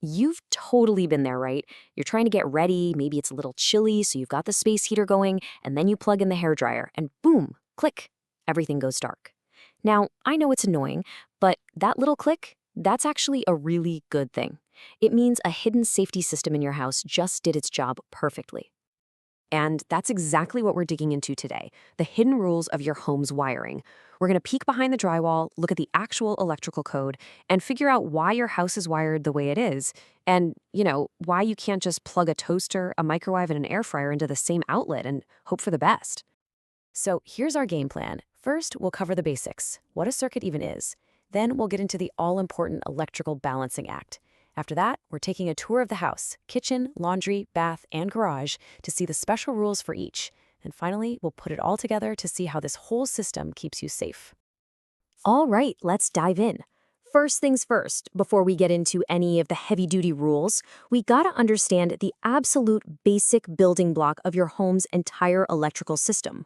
You've totally been there, right? You're trying to get ready, maybe it's a little chilly, so you've got the space heater going, and then you plug in the hairdryer, and boom, click, everything goes dark. Now, I know it's annoying, but that little click, that's actually a really good thing. It means a hidden safety system in your house just did its job perfectly. And that's exactly what we're digging into today, the hidden rules of your home's wiring. We're going to peek behind the drywall, look at the actual electrical code, and figure out why your house is wired the way it is, and, why you can't just plug a toaster, a microwave, and an air fryer into the same outlet and hope for the best. So here's our game plan. First, we'll cover the basics, what a circuit even is. Then we'll get into the all-important electrical balancing act. After that, we're taking a tour of the house, kitchen, laundry, bath, and garage to see the special rules for each. And finally, we'll put it all together to see how this whole system keeps you safe. All right, let's dive in. First things first, before we get into any of the heavy-duty rules, we gotta understand the absolute basic building block of your home's entire electrical system.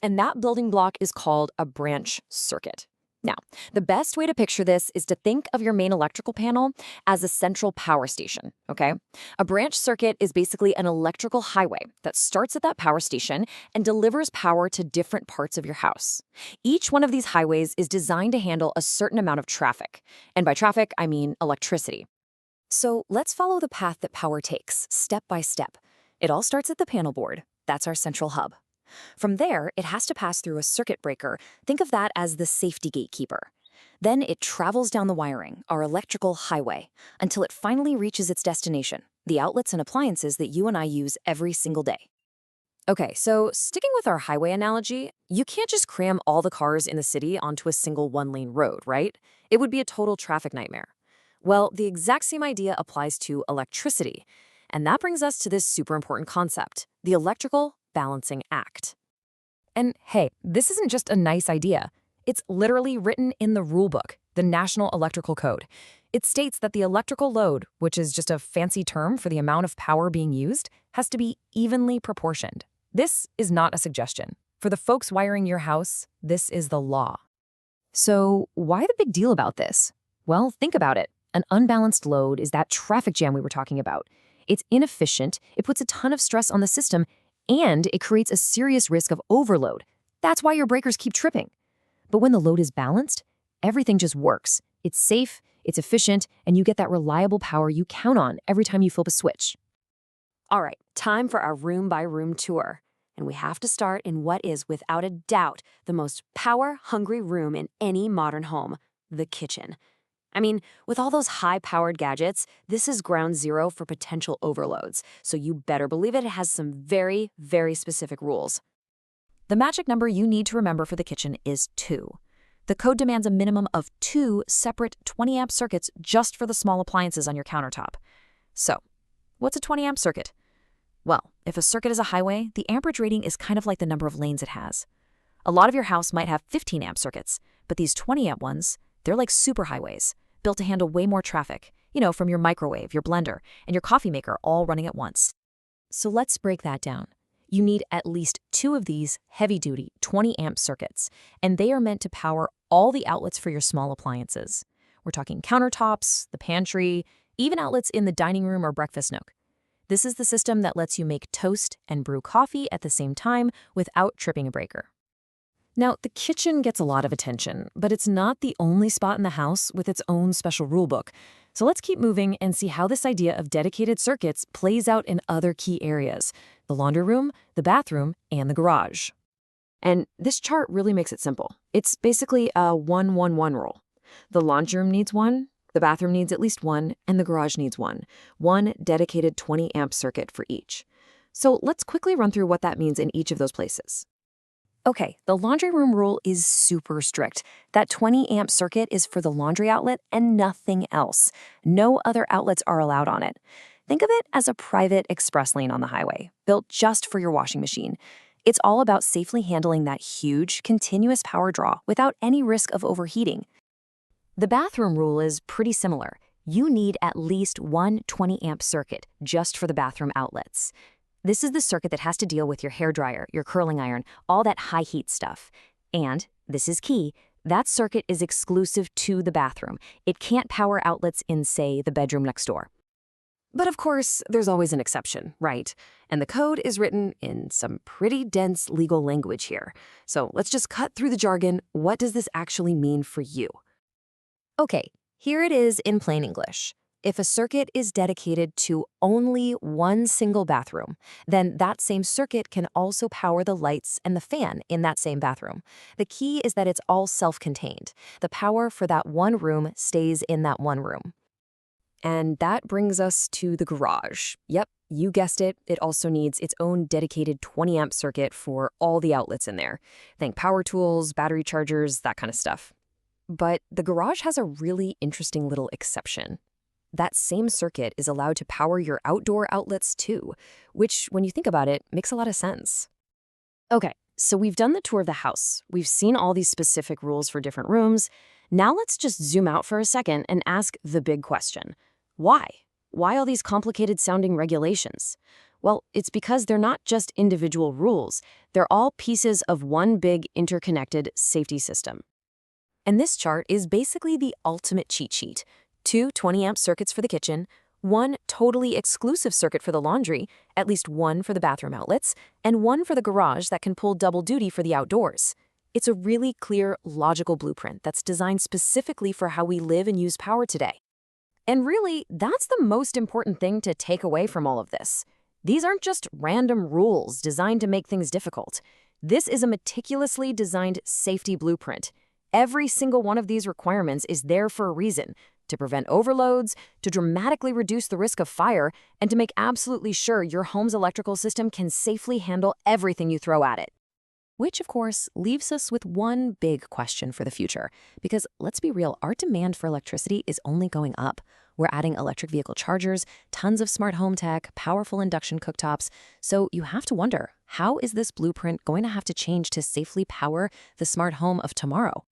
And that building block is called a branch circuit. Now, the best way to picture this is to think of your main electrical panel as a central power station, okay? A branch circuit is basically an electrical highway that starts at that power station and delivers power to different parts of your house. Each one of these highways is designed to handle a certain amount of traffic. And by traffic, I mean electricity. So let's follow the path that power takes, step by step. It all starts at the panel board. That's our central hub. From there, it has to pass through a circuit breaker. Think of that as the safety gatekeeper. Then it travels down the wiring, our electrical highway, until it finally reaches its destination, the outlets and appliances that you and I use every single day. Okay, so sticking with our highway analogy, you can't just cram all the cars in the city onto a single one-lane road, right? It would be a total traffic nightmare. Well, the exact same idea applies to electricity. And that brings us to this super important concept, the electrical balancing act. And hey, this isn't just a nice idea. It's literally written in the rulebook, the National Electrical Code. It states that the electrical load, which is just a fancy term for the amount of power being used, has to be evenly proportioned. This is not a suggestion. For the folks wiring your house, this is the law. So why the big deal about this? Well, think about it. An unbalanced load is that traffic jam we were talking about. It's inefficient, it puts a ton of stress on the system, and it creates a serious risk of overload. That's why your breakers keep tripping. But when the load is balanced, everything just works. It's safe, it's efficient, and you get that reliable power you count on every time you flip a switch. All right, time for our room-by-room tour. And we have to start in what is, without a doubt, the most power-hungry room in any modern home, the kitchen. I mean, with all those high-powered gadgets, this is ground zero for potential overloads, so you better believe it has some very, very specific rules. The magic number you need to remember for the kitchen is 2. The code demands a minimum of 2 separate 20-amp circuits just for the small appliances on your countertop. So, what's a 20-amp circuit? Well, if a circuit is a highway, the amperage rating is kind of like the number of lanes it has. A lot of your house might have 15-amp circuits, but these 20-amp ones, they're like superhighways, built to handle way more traffic, from your microwave, your blender, and your coffee maker all running at once. So let's break that down. You need at least 2 of these heavy-duty 20-amp circuits, and they are meant to power all the outlets for your small appliances. We're talking countertops, the pantry, even outlets in the dining room or breakfast nook. This is the system that lets you make toast and brew coffee at the same time without tripping a breaker. Now, the kitchen gets a lot of attention, but it's not the only spot in the house with its own special rulebook. So let's keep moving and see how this idea of dedicated circuits plays out in other key areas: the laundry room, the bathroom, and the garage. And this chart really makes it simple. It's basically a 1-1-1 rule. The laundry room needs 1, the bathroom needs at least 1, and the garage needs 1. 1 dedicated 20-amp circuit for each. So let's quickly run through what that means in each of those places. Okay, the laundry room rule is super strict. That 20-amp circuit is for the laundry outlet and nothing else. No other outlets are allowed on it. Think of it as a private express lane on the highway, built just for your washing machine. It's all about safely handling that huge, continuous power draw without any risk of overheating. The bathroom rule is pretty similar. You need at least 1 20-amp circuit just for the bathroom outlets. This is the circuit that has to deal with your hairdryer, your curling iron, all that high heat stuff. And, this is key, That circuit is exclusive to the bathroom. It can't power outlets in, say, the bedroom next door. But of course, there's always an exception, right? And the code is written in some pretty dense legal language here. So let's just cut through the jargon. What does this actually mean for you? Okay, here it is in plain English. If a circuit is dedicated to only one single bathroom, then that same circuit can also power the lights and the fan in that same bathroom. The key is that it's all self-contained. The power for that one room stays in that one room. And that brings us to the garage. Yep, you guessed it. It also needs its own dedicated 20-amp circuit for all the outlets in there. Think power tools, battery chargers, that kind of stuff. But the garage has a really interesting little exception. That same circuit is allowed to power your outdoor outlets too, which, when you think about it, makes a lot of sense. Okay, so we've done the tour of the house. We've seen all these specific rules for different rooms. Now let's just zoom out for a second and ask the big question. Why? Why all these complicated sounding regulations? Well, it's because they're not just individual rules. They're all pieces of one big interconnected safety system. And this chart is basically the ultimate cheat sheet. 2 20-amp circuits for the kitchen, 1 totally exclusive circuit for the laundry, at least 1 for the bathroom outlets, and 1 for the garage that can pull double duty for the outdoors. It's a really clear, logical blueprint that's designed specifically for how we live and use power today. And really, that's the most important thing to take away from all of this. These aren't just random rules designed to make things difficult. This is a meticulously designed safety blueprint. Every single one of these requirements is there for a reason, to prevent overloads, to dramatically reduce the risk of fire, and to make absolutely sure your home's electrical system can safely handle everything you throw at it. Which, of course, leaves us with one big question for the future. Because let's be real, our demand for electricity is only going up. We're adding electric vehicle chargers, tons of smart home tech, powerful induction cooktops. So you have to wonder, how is this blueprint going to have to change to safely power the smart home of tomorrow?